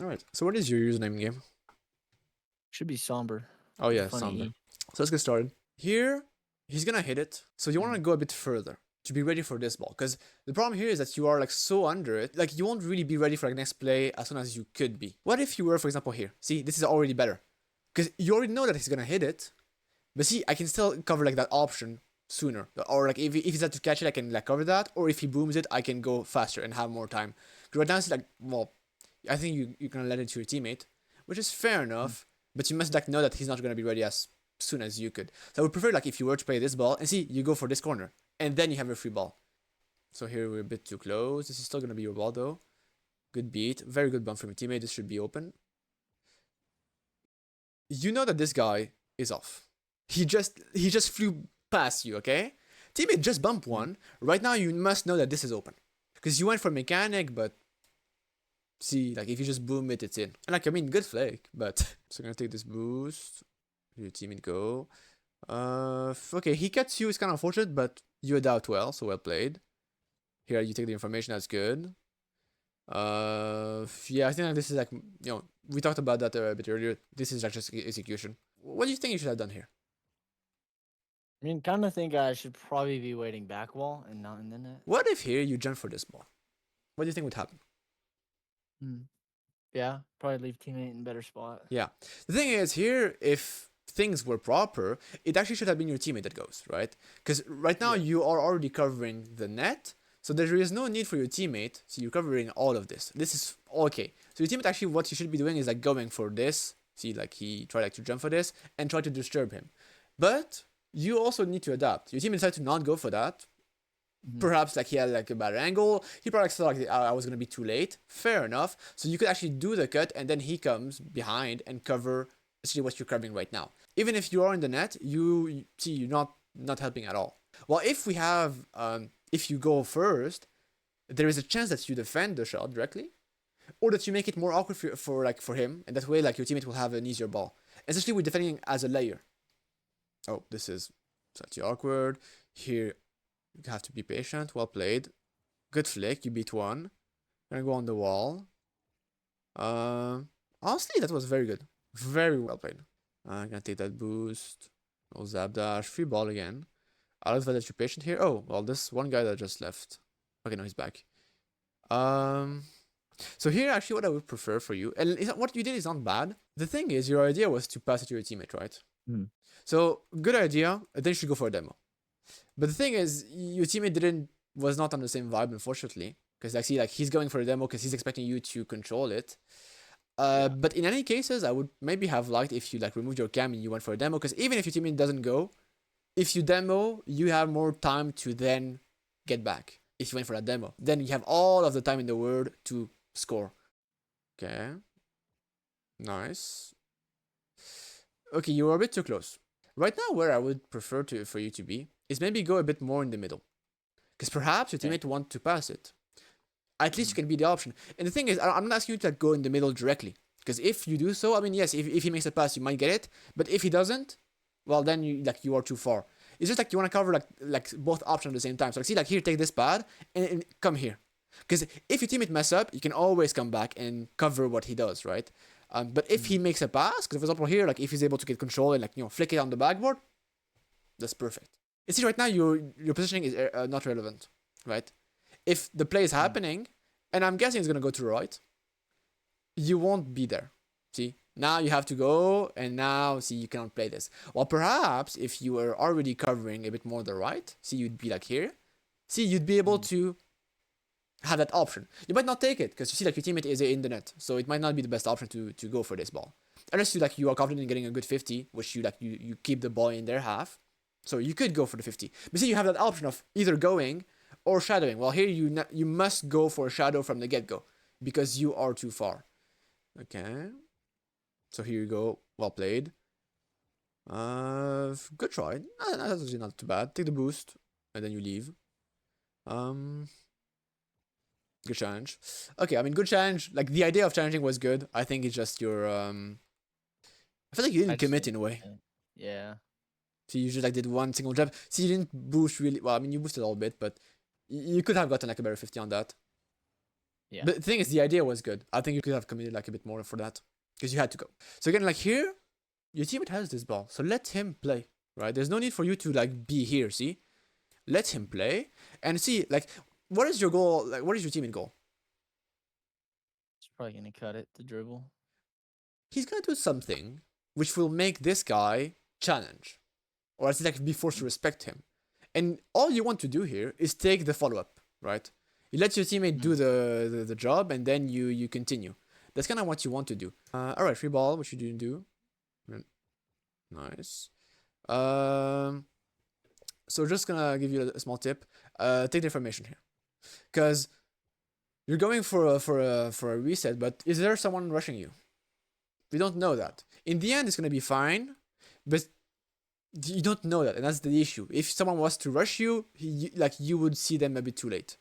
All right. So what is your username game? Should be somber. Oh With a yeah, funny Somber. E. So let's get started. Here, he's gonna hit it. So you want to Mm. go a bit further to be ready for this ball. Because the problem here is that you are like so under it, like you won't really be ready for like next play as soon as you could be. What if you were, for example, here? See, this is already better. Because you already know that he's gonna hit it. But see, I can still cover like that option sooner. Or like if he's had to catch it, I can like cover that. Or if he booms it, I can go faster and have more time. Because right now it's like, well, I think you're gonna let it to your teammate, which is fair Mm. enough. But you must like know that he's not gonna be ready as soon as you could. So I would prefer like if you were to play this ball and see you go for this corner and then you have a free ball. So here we're a bit too close. This is still gonna be your ball though. Good beat, very good bump from your teammate. This should be open. You know that this guy is off. He just flew past you. Okay, teammate just bumped Mm. one. Right now you must know that this is open because you went for mechanic, but see, like if you just boom it, it's in. And like I mean, good flake, but so I'm gonna take this boost. Your teammate go. Okay, he cuts you. It's kind of unfortunate, but you adapt well, so well played. Here you take the information. That's good. Yeah, I think like this is like we talked about that a bit earlier. This is like just execution. What do you think you should have done here? I mean, kind of think I should probably be waiting back wall and not in the net. What if here you jump for this ball? What do you think would happen? Mm. Yeah, probably leave teammate in better spot. Yeah, the thing is here, if things were proper, it actually should have been your teammate that goes, right? Because right now Yeah. you are already covering the net, so there is no need for your teammate. So you're covering all of this. This is okay. So your teammate actually, what you should be doing is like going for this. See, like he tried like to jump for this and try to disturb him, but you also need to adapt. Your teammate decided to not go for that. Mm-hmm. Perhaps like he had like a bad angle. He probably thought like I was gonna be too late. Fair enough. So you could actually do the cut and then he comes behind and cover essentially what you're covering right now. Even if you are in the net, you see you're not helping at all. Well, if we have if you go first, there is a chance that you defend the shot directly, or that you make it more awkward for him, and that way like your teammate will have an easier ball. Essentially, we're defending as a layer. Oh, this is slightly awkward. Here you have to be patient. Well played. Good flick. You beat one. Gonna go on the wall. Honestly, that was very good. Very well played. Gonna take that boost. No zap dash. Free ball again. I love that you're patient here. Oh, well, this one guy that just left. Okay, no, he's back. Um, so here, actually, what I would prefer for you, and what you did is not bad. The thing is, your idea was to pass it to your teammate, right? Mm. So good idea. Then you should go for a demo. But the thing is, your teammate was not on the same vibe, unfortunately, because I see like he's going for a demo because he's expecting you to control it. Yeah. But in any cases, I would maybe have liked if you like removed your cam and you went for a demo, because even if your teammate doesn't go, if you demo, you have more time to then get back. If you went for that demo, then you have all of the time in the world to score. Okay, nice. Okay, you were a bit too close. Right now, where I would prefer for you to be is maybe go a bit more in the middle, because perhaps your Okay. teammate want to pass it. At least you Mm. can be the option. And the thing is, I'm not asking you to like, go in the middle directly, because if you do so, I mean, yes, if he makes a pass, you might get it. But if he doesn't, well, then you are too far. It's just like you want to cover like both options at the same time. So like, see, like here, take this pad and come here, because if your teammate mess up, you can always come back and cover what he does, right? But if he Mm. makes a pass, because for example here, like if he's able to get control and like flick it on the backboard, that's perfect. You see, right now your positioning is not relevant, right? If the play is Mm. happening, and I'm guessing it's gonna go to the right, you won't be there. See, now you have to go, and now see you cannot play this. Well, perhaps if you were already covering a bit more the right, see you'd be like here. See, you'd be able Mm. to have that option. You might not take it because you see like your teammate is in the net, so it might not be the best option to go for this ball. Unless you are confident in getting a good 50, which you keep the ball in their half, so you could go for the 50. But see, you have that option of either going or shadowing. Well, here you must go for a shadow from the get go because you are too far. Okay, so here you go. Well played. Good try. That's actually not too bad. Take the boost and then you leave. Um, Good challenge. Okay, I mean, good challenge. Like the idea of challenging was good. I think it's just your I feel like you I didn't just commit didn't. in a way. Yeah. So you just like did one single jab. See, you didn't boost really well. I mean, you boosted a little bit, but you could have gotten like a better 50 on that. Yeah. But the thing is, the idea was good. I think you could have committed like a bit more for that because you had to go. So again, like here, your teammate has this ball, so let him play, right? There's no need for you to like be here. See, let him play and see like what is your goal? Like what is your teammate goal? He's probably gonna cut it to dribble. He's gonna do something which will make this guy challenge, or at least like be forced to respect him. And all you want to do here is take the follow up, right? You let your teammate do the job, and then you continue. That's kind of what you want to do. All right, free ball, which you didn't do. Nice. So just gonna give you a small tip. Take the information here, because you're going for a reset. But is there someone rushing you? We don't know that. In the end, it's gonna be fine, but you don't know that, and that's the issue. If someone was to rush you, you would see them a bit too late.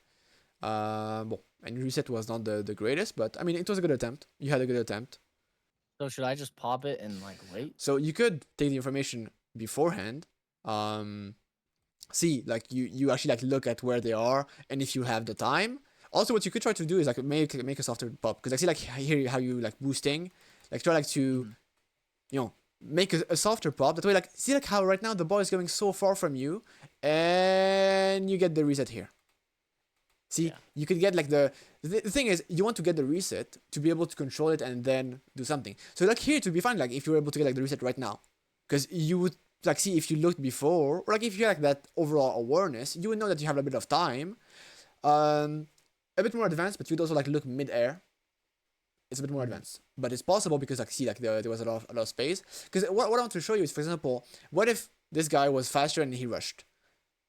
Well, and reset was not the greatest, but I mean it was a good attempt. You had a good attempt. So should I just pop it and like wait? So you could take the information beforehand. See, like you actually like look at where they are, and if you have the time. Also, what you could try to do is like make a softer pop, because I see like here how you like boosting, like try like to, you know, make a softer pop. That way, like see like how right now the ball is going so far from you, and you get the reset here. See, you could get like the thing is you want to get the reset to be able to control it and then do something. So like here to be fine, like if you're able to get like the reset right now, because you would like see if you looked before, or like if you had like that overall awareness, you would know that you have a bit of time, a bit more advanced, but you'd also like look mid-air. It's a bit more advanced, but it's possible because like see like there was a lot of space. Because what I want to show you is, for example, what if this guy was faster and he rushed?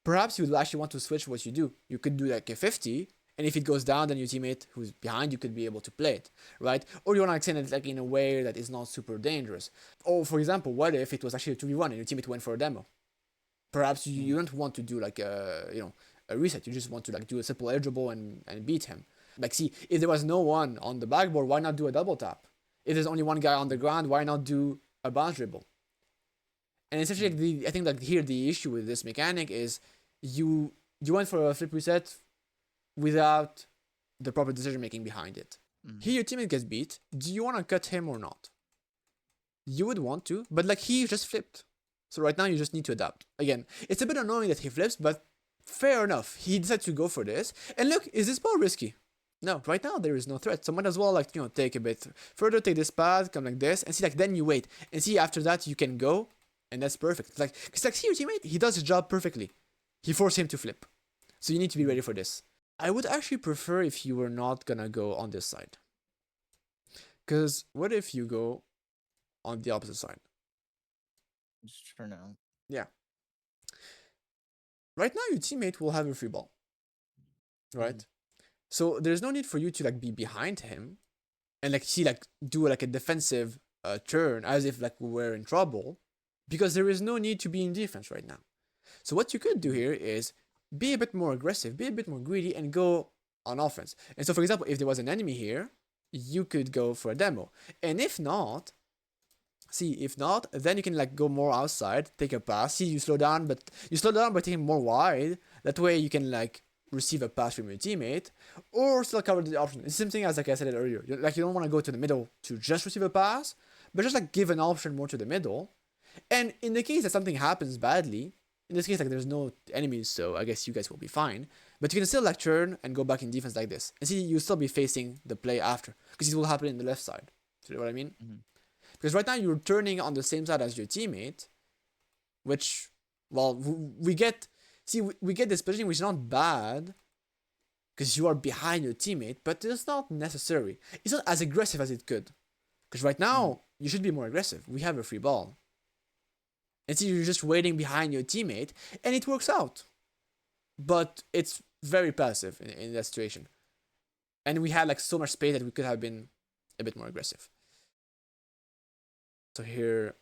Perhaps you would actually want to switch what you do. You could do like a 50, and if it goes down, then your teammate who's behind you could be able to play it, right? Or you want to extend it like in a way that is not super dangerous. Or for example, what if it was actually a 2v1 and your teammate went for a demo? Perhaps you don't want to do like a reset. You just want to like do a simple air dribble and beat him. Like see, if there was no one on the backboard, why not do a double tap? If there's only one guy on the ground, why not do a bounce dribble? And essentially, I think that here the issue with this mechanic is you went for a flip reset without the proper decision making behind it. Here your teammate gets beat. Do you want to cut him or not? You would want to, but like he just flipped. So right now you just need to adapt. Again, it's a bit annoying that he flips, but fair enough. He decided to go for this. And look, is this ball risky? No, right now there is no threat. So might as well like take a bit further, take this path, come like this, and see like then you wait and see after that you can go, and that's perfect. It's like because like see your teammate, he does his job perfectly. He forced him to flip, so you need to be ready for this. I would actually prefer if you were not gonna go on this side, because what if you go on the opposite side? Just turn out. Yeah. Right now your teammate will have a free ball, right? So there's no need for you to like be behind him and like see like do like a defensive turn as if like we were in trouble, because there is no need to be in defense right now. So what you could do here is be a bit more aggressive, be a bit more greedy, and go on offense. And so for example, if there was an enemy here, you could go for a demo. And if not, then you can like go more outside, take a pass. See, you slow down by taking more wide. That way you can like receive a pass from your teammate, or still cover the option. It's the same thing as like I said it earlier. Like you don't want to go to the middle to just receive a pass, but just like give an option more to the middle. And in the case that something happens badly, in this case like there's no enemies, so I guess you guys will be fine. But you can still like turn and go back in defense like this, and see you'll still be facing the play after, because it will happen in the left side. Do you know what I mean? Because right now you're turning on the same side as your teammate, which, well, we get this position, which is not bad, because you are behind your teammate, but it's not necessary. It's not as aggressive as it could. Because right now, you should be more aggressive. We have a free ball. And see, you're just waiting behind your teammate, and it works out. But it's very passive in that situation. And we had like so much space that we could have been a bit more aggressive. So here,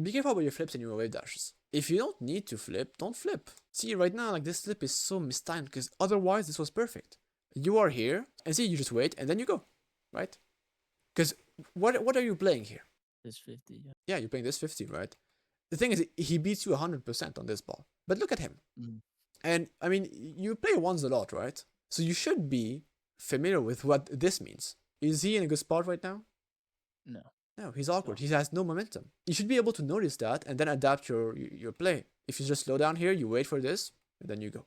be careful about your flips and your wave dashes. If you don't need to flip, don't flip. See, right now, like this flip is so mistimed, because otherwise this was perfect. You are here, and see, you just wait, and then you go, right? Because what are you playing here? This 50, yeah. Yeah, you're playing this 50, right? The thing is, he beats you 100% on this ball. But look at him. And, I mean, you play ones a lot, right? So you should be familiar with what this means. Is he in a good spot right now? No. No, he's awkward. He has no momentum. You should be able to notice that and then adapt your play. If you just slow down here, you wait for this, and then you go.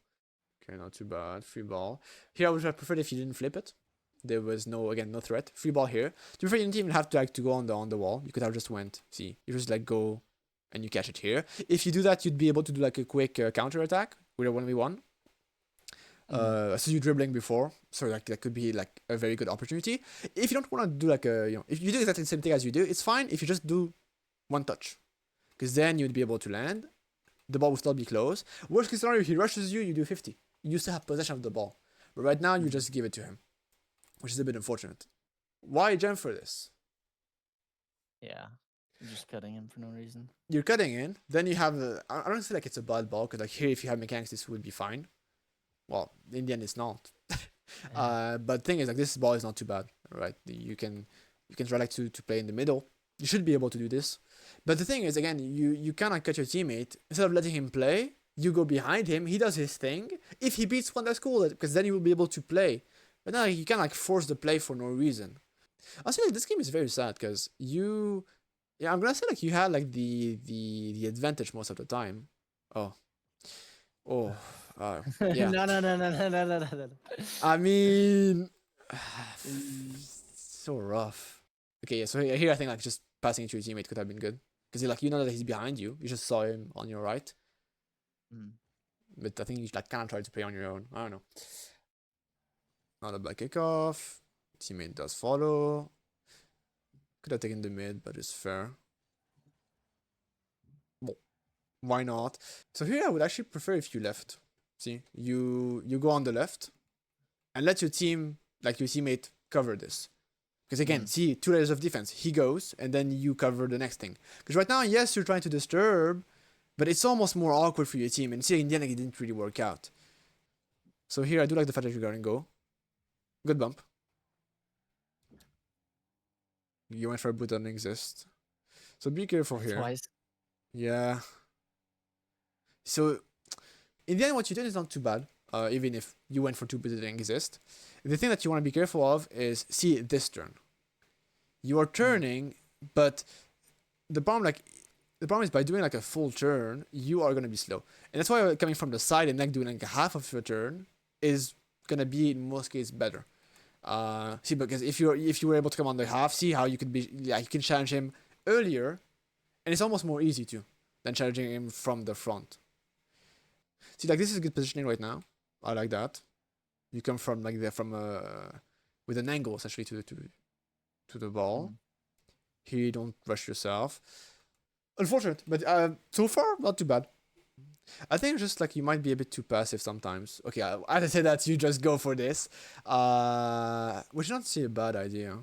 Okay, not too bad. Free ball. Here I would have preferred if you didn't flip it. There was no threat. Free ball here. To be fair, you didn't even have to go on the wall. You could have just went. See, you just like go, and you catch it here. If you do that, you'd be able to do like a quick counter attack with a 1v1. So you dribbling before, so like that could be like a very good opportunity. If you don't want to do like a, if you do exactly the same thing as you do, it's fine if you just do one touch, because then you'd be able to land. The ball will still be close. Worst case scenario, if he rushes you, you do 50. You still have possession of the ball, but right now you just give it to him, which is a bit unfortunate. Why jump for this? Yeah. You're just cutting him for no reason. You're cutting in, then you have I don't say like it's a bad ball, because like here if you have mechanics this would be fine. Well, in the end, it's not. But the thing is, like, this ball is not too bad, right? You can try like to play in the middle. You should be able to do this. But the thing is, again, you cannot cut your teammate. Instead of letting him play, you go behind him. He does his thing. If he beats one, that's cool, because then you will be able to play. But now you can like force the play for no reason. Honestly, like, this game is very sad because yeah, I'm gonna say like you had like the advantage most of the time. Oh. Yeah. No. I mean, so rough. Okay, yeah, so here I think like just passing it to your teammate could have been good. Because like you know that he's behind you. You just saw him on your right. But I think you like kind of try to play on your own. I don't know. Not a back kickoff. Teammate does follow. Could have taken the mid, but it's fair. Well, why not? So here I would actually prefer if you left. See, you go on the left and let your team, like your teammate, cover this. Because again, see, 2 layers of defense. He goes, and then you cover the next thing. Because right now, yes, you're trying to disturb, but it's almost more awkward for your team. And see, in the end, it didn't really work out. So here, I do like the fact that you're going to go. Good bump. You went for a boot that doesn't exist. So be careful here. Twice. Yeah. So, in the end, what you did is not too bad. Even if you went for 2 boots that didn't exist. The thing that you want to be careful of is, see, this turn. You are turning, but the problem is by doing like a full turn, you are going to be slow. And that's why coming from the side and like doing like a half of your turn is going to be, in most cases, better. See, because if you were able to come on the half, see how you could be, yeah, you can challenge him earlier, and it's almost more easy too than challenging him from the front. See, like this is good positioning right now. I like that. You come from like there with an angle essentially to the ball. Here you don't rush yourself. Unfortunate, but so far not too bad. I think just like you might be a bit too passive sometimes. Okay, I say that you just go for this, which is not see a bad idea.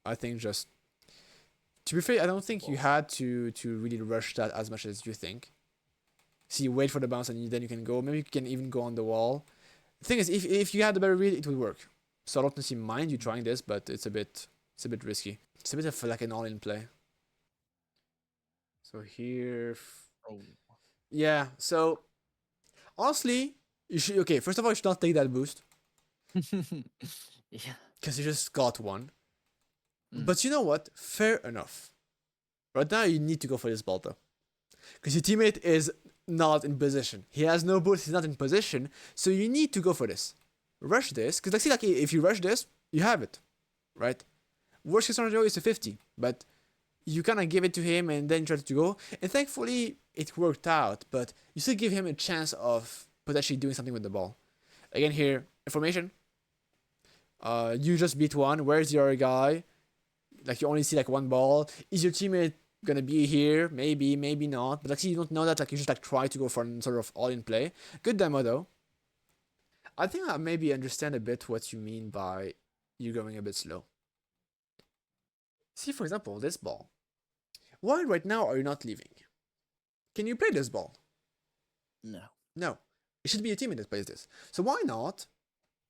I think just to be fair, I don't think you had to really rush that as much as you think. See, wait for the bounce and then you can go. Maybe you can even go on the wall. The thing is, if you had the better read, it would work. So I don't necessarily mind you trying this, but it's a bit risky. It's a bit of like an all-in play. So here, yeah. So honestly, you should. Okay, first of all, you should not take that boost. Yeah. Because you just got one. But you know what? Fair enough. Right now, you need to go for this ball though, because your teammate is not in position. He has no boost. He's not in position. So you need to go for this. Rush this, because like see, like if you rush this, you have it, right? Worst case scenario is a 50, but you kind of give it to him and then try to go. And thankfully, it worked out. But you still give him a chance of potentially doing something with the ball. Again, here information. You just beat one. Where's your guy? Like you only see like one ball. Is your teammate gonna be here? Maybe, maybe not. But like, see, you don't know that. Like, you just like try to go for an sort of all-in play. Good demo though. I think I maybe understand a bit what you mean by you going a bit slow. See, for example, this ball. Why right now are you not leaving? Can you play this ball? No. No. It should be a teammate that plays this. So why not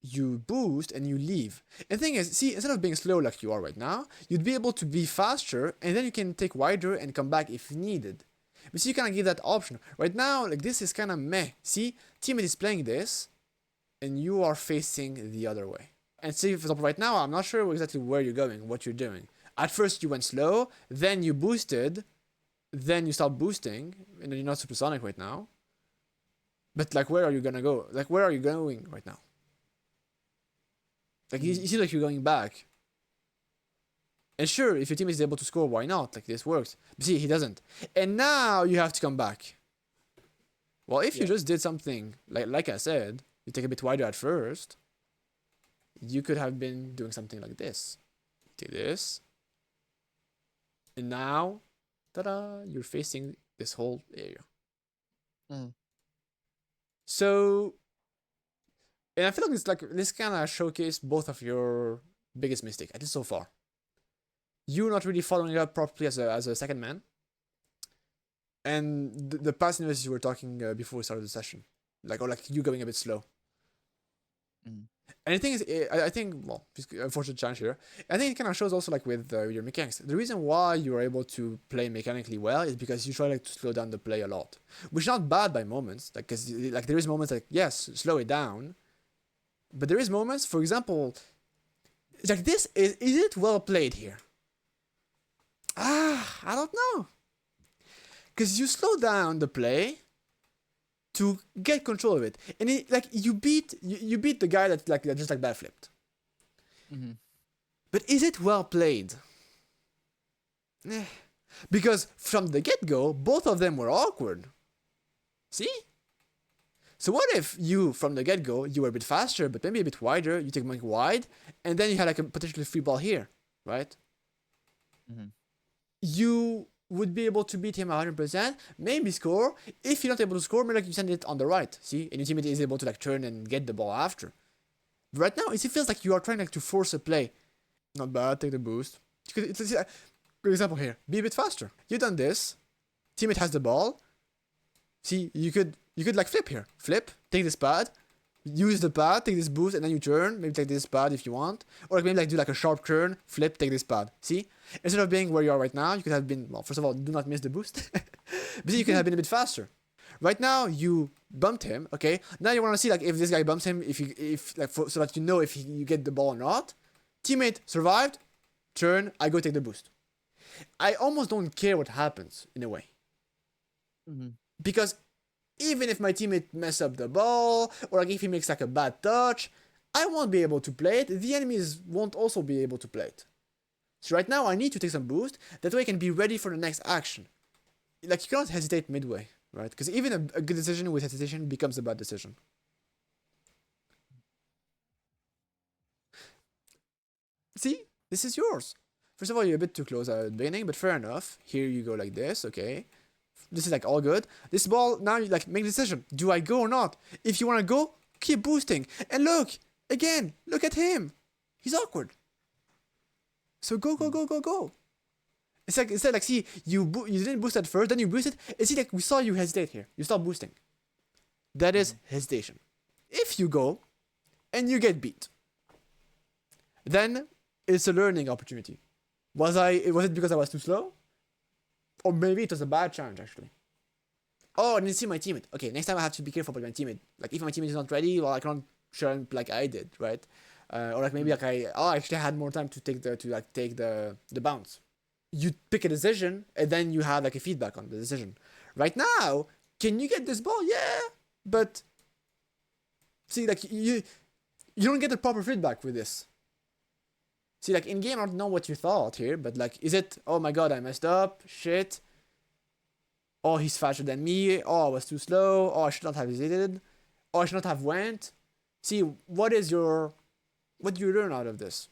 you boost and you leave? And the thing is, see, instead of being slow like you are right now, you'd be able to be faster and then you can take wider and come back if needed. But see, you kind of give that option. Right now, like this is kind of meh. See, teammate is playing this. and you are facing the other way. And see, for example, right now, I'm not sure exactly where you're going, what you're doing. At first, you went slow, then you boosted, then you start boosting, and you're not supersonic right now. But like, where are you gonna go? Like, where are you going right now? Like, you seem like you're going back. And sure, if your team is able to score, why not? Like, this works. But see, he doesn't. And now you have to come back. Well, if you just did something, like I said, you take a bit wider at first, you could have been doing something like this. Take this. And now, ta-da, you're facing this whole area. So, and I feel like this kind of showcased both of your biggest mistake, at least so far. You're not really following up properly as a second man, and the passiveness you were talking before we started the session, or you going a bit slow. And the thing is, I think, well, unfortunate challenge here. I think it kind of shows also like with your mechanics. The reason why you are able to play mechanically well is because you try like to slow down the play a lot, which is not bad by moments. Like, cause like there is moments like yes, slow it down, but there is moments, for example, like this is it well played here? I don't know, cause you slow down the play to get control of it, and you beat the guy that just like bad flipped. But is it well played? Because from the get-go, both of them were awkward. See? So what if you, from the get-go, you were a bit faster, but maybe a bit wider, you take Monk wide, and then you had like a potentially free ball here, right? You would be able to beat him 100%, maybe score. If you're not able to score, maybe like you send it on the right, see? And your teammate is able to like turn and get the ball after. But right now, it feels like you are trying like to force a play. Not bad, take the boost. Good example here, be a bit faster. You've done this, teammate has the ball. See, you could like flip here. Flip, take this pad, use the pad, take this boost, and then you turn. Maybe take this pad if you want. Or maybe like do like a sharp turn, flip, take this pad. See? Instead of being where you are right now, you could have been, well, first of all, do not miss the boost. But see, you could have been a bit faster. Right now, you bumped him, okay? Now you want to see like if this guy bumps him, so that you know if you get the ball or not. Teammate survived, turn, I go take the boost. I almost don't care what happens, in a way. Because even if my teammate mess up the ball, or like if he makes like a bad touch, I won't be able to play it. The enemies won't also be able to play it. So right now I need to take some boost, that way I can be ready for the next action. Like you cannot hesitate midway, right? Because even a good decision with hesitation becomes a bad decision. See? This is yours. First of all, you're a bit too close at the beginning, but fair enough. Here you go like this, okay? This is like all good. This ball, now you like make a decision. Do I go or not? If you want to go, keep boosting. And look, again, look at him. He's awkward. So go, go, go, go, go. It's like see, you didn't boost at first, then you boosted. And see, like we saw you hesitate here. You stop boosting. That is hesitation. If you go and you get beat, then it's a learning opportunity. Was it because I was too slow? Or maybe it was a bad challenge, actually. Oh, I didn't see my teammate. Okay, next time I have to be careful about my teammate. Like, if my teammate is not ready, well, I can't churn like I did, right? Or like maybe like I actually had more time to take the bounce. You pick a decision, and then you have like a feedback on the decision. Right now, can you get this ball? Yeah, but see, like you don't get the proper feedback with this. See, like, in-game, I don't know what you thought here, but, like, is it, oh my god, I messed up, shit, oh, he's faster than me, oh, I was too slow, oh, I should not have hesitated, oh, I should not have went. See, what do you learn out of this?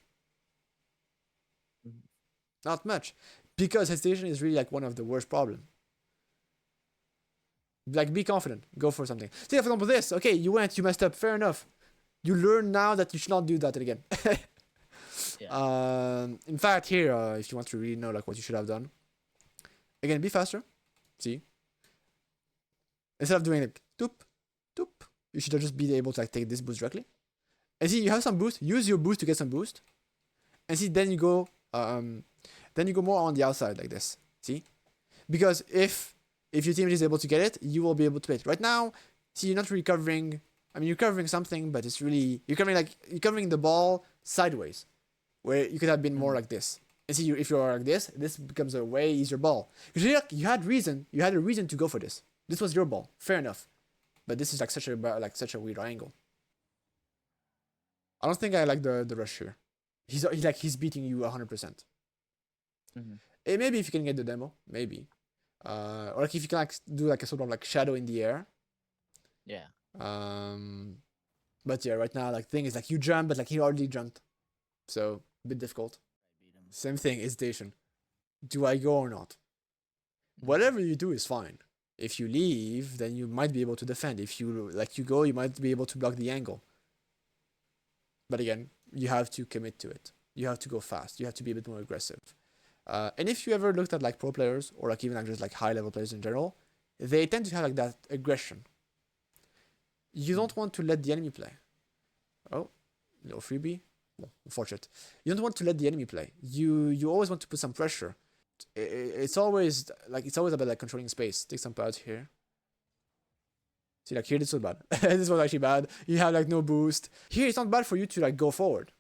Not much, because hesitation is really, like, one of the worst problems. Like, be confident, go for something. See, for example, this, okay, you messed up, fair enough. You learn now that you should not do that again. Yeah. In fact, here, if you want to really know like what you should have done, again, be faster. See, instead of doing like toop, toop, you should just be able to like take this boost directly. And see, you have some boost. Use your boost to get some boost. And see, then you go more on the outside like this. See, because if your team is able to get it, you will be able to play it. Right now, see, you're not really covering I mean, you're covering something, but it's really you're covering the ball sideways, where you could have been more like this. And see, if you're like this becomes a way easier ball. Because you had a reason to go for this. This was your ball, fair enough. But this is like such a weird angle. I don't think I like the rush here. He's beating you 100%. Maybe if you can get the demo, maybe. Or like if you can like do like a sort of like shadow in the air. Yeah. But yeah, right now like thing is like you jump, but like he already jumped, so a bit difficult. Same thing, hesitation. Do I go or not? Whatever you do is fine. If you leave, then you might be able to defend. If you go, you might be able to block the angle. But again, you have to commit to it. You have to go fast. You have to be a bit more aggressive. And if you ever looked at like pro players or like even like just like high level players in general, they tend to have like that aggression. You don't want to let the enemy play. Oh, no freebie. Well, unfortunate. You don't want to let the enemy play. You always want to put some pressure. It's always about like controlling space. Take some pads here. See, like here, this was bad. This was actually bad. You have like no boost. Here, it's not bad for you to like go forward,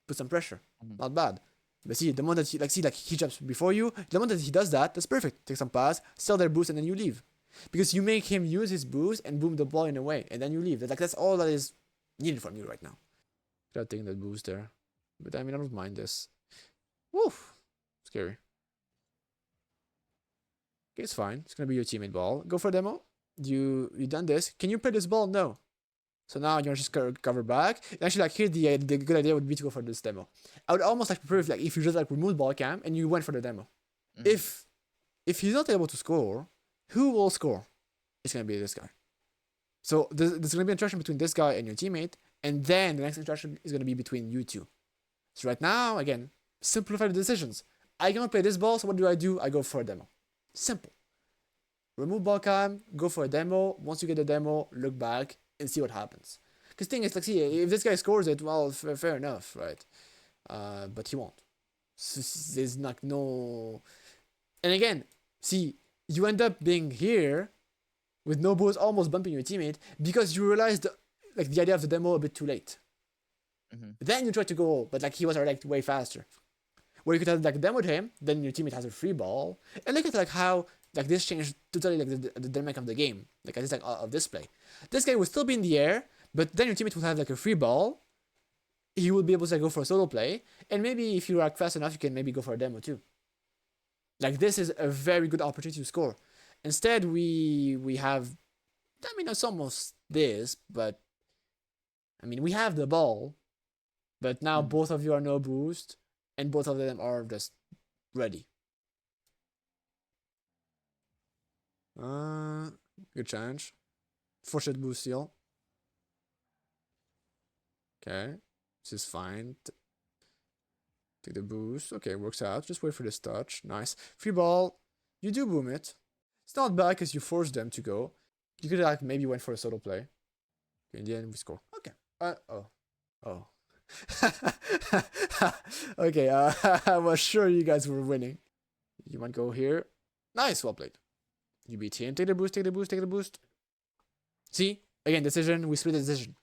put some pressure. Not bad. But see, the moment that he jumps before you, the moment that he does that, that's perfect. Take some pass, sell their boost, and then you leave. Because you make him use his boost and boom the ball in a way, and then you leave. That's all that is needed from you right now. Without taking that boost there. But I mean, I don't mind this. Woof. Scary. Okay, it's fine. It's gonna be your teammate ball. Go for a demo. You done this. Can you play this ball? No. So now you're just cover back. And actually, like here, the good idea would be to go for this demo. I would almost like prefer if you just like remove ball cam and you went for the demo. If he's not able to score, who will score? It's gonna be this guy. So there's gonna be interaction between this guy and your teammate, and then the next interaction is gonna be between you two. So right now, again, simplify the decisions. I cannot play this ball, so what do? I go for a demo. Simple. Remove ball cam, go for a demo. Once you get the demo, look back and see what happens. Because thing is, like, see, if this guy scores it, well, fair enough, right? But he won't. So there's like no. And again, see, you end up being here with no boost, almost bumping your teammate because you realized the idea of the demo a bit too late. Then you try to go, but like he was already like, way faster. Where you could have like demoed him, then your teammate has a free ball, and look at like how like this changed totally like the dynamic of the game, like this like of this play. This guy would still be in the air, but then your teammate would have like a free ball. He would be able to like, go for a solo play, and maybe if you're like fast enough, you can maybe go for a demo too. Like this is a very good opportunity to score. Instead, we have, I mean, it's almost this, but I mean, we have the ball, but now both of you are no boost, and both of them are just ready. Good challenge. Fortunate boost steal. Okay, this is fine. Take the boost. Okay, works out. Just wait for this touch. Nice. Free ball. You do boom it. It's not bad because you forced them to go. You could like maybe went for a solo play. Okay, in the end we score. Okay. Oh. Okay. I was sure you guys were winning. You might go here. Nice. Well played. You beat him. Take the boost. Take the boost. Take the boost. See, again, decision. We split the decision.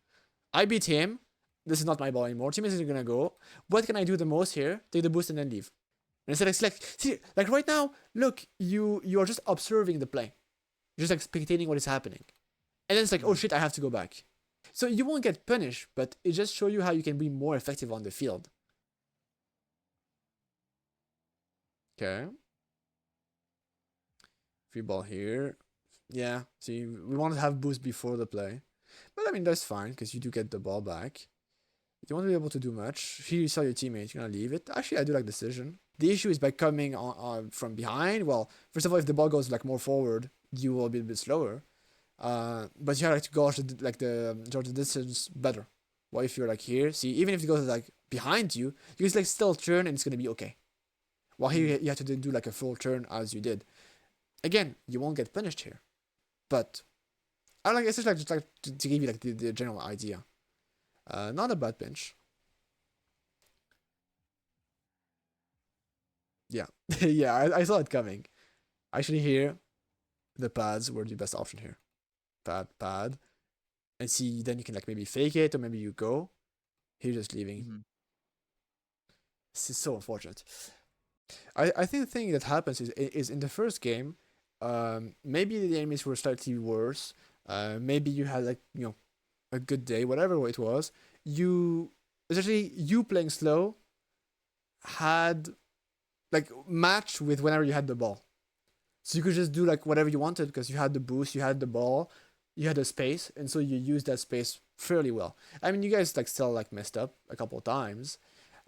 I beat him. This is not my ball anymore. Team isn't gonna go. What can I do the most here? Take the boost and then leave. And instead, it's like, see, like right now, look, you are just observing the play. You're just like spectating what is happening. And then it's like, oh shit, I have to go back. So you won't get punished, but it just shows you how you can be more effective on the field. Okay. Free ball here. Yeah, see, we want to have boost before the play. But I mean, that's fine, because you do get the ball back. You won't be able to do much. Here you saw your teammate, you're gonna leave it. Actually, I do like decision. The issue is by coming on from behind. Well, first of all, if the ball goes like more forward, you will be a bit slower. But you have like to gauge the distance better. Well, if you're like here, see, even if it goes like behind you, you can like still turn and it's gonna be okay. While here you have to do like a full turn as you did. Again, you won't get punished here, but I like it's just like to give you like the general idea. Not a bad pinch. Yeah, yeah, I saw it coming. Actually, here, the pads were the best option here. Pad, and see, then you can like maybe fake it, or maybe you go. He's just leaving. Mm-hmm. This is so unfortunate. I think the thing that happens is in the first game, maybe the enemies were slightly worse. Maybe you had like a good day, whatever it was. You essentially you playing slow had like matched with whenever you had the ball. So you could just do like whatever you wanted because you had the boost, you had the ball, you had the space, and so you used that space fairly well. I mean, you guys like still like messed up a couple of times,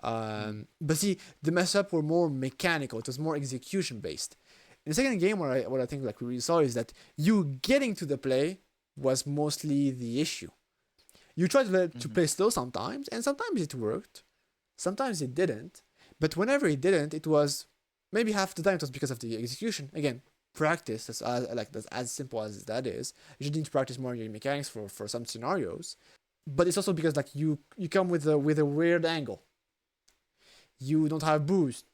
but see, the mess up were more mechanical. It was more execution based. In the second game, what I think like we really saw is that you getting to the play was mostly the issue. You tried to play slow sometimes, and sometimes it worked, sometimes it didn't. But whenever it didn't, it was maybe half the time it was because of the execution. Again, practice. That's as simple as that is. You just need to practice more your mechanics for some scenarios. But it's also because like you come with a weird angle. You don't have boost.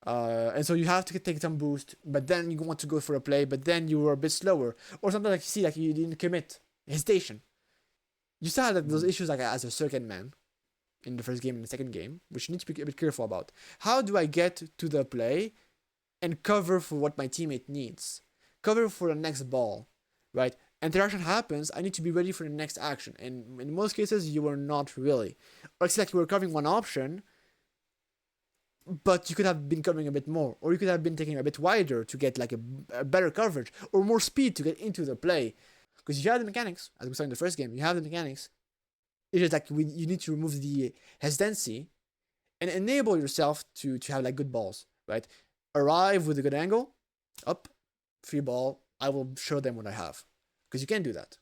And so you have to take some boost, but then you want to go for a play, but then you were a bit slower. Or sometimes like you see like you didn't commit. Hesitation. You still had like, those issues like as a second man in the first game and the second game, which you need to be a bit careful about. How do I get to the play and cover for what my teammate needs? Cover for the next ball, right? Interaction happens, I need to be ready for the next action. And in most cases, you were not really. Or it's like you were covering one option, but you could have been covering a bit more. Or you could have been taking a bit wider to get like a better coverage, or more speed to get into the play. Because you have the mechanics, as we saw in the first game, you have the mechanics. It's just like you need to remove the hesitancy and enable yourself to have like good balls, right? Arrive with a good angle, up, free ball. I will show them what I have, because you can do that.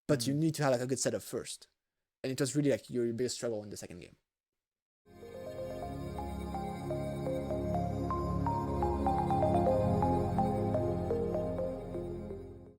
But you need to have like a good setup first, and it was really like your biggest struggle in the second game.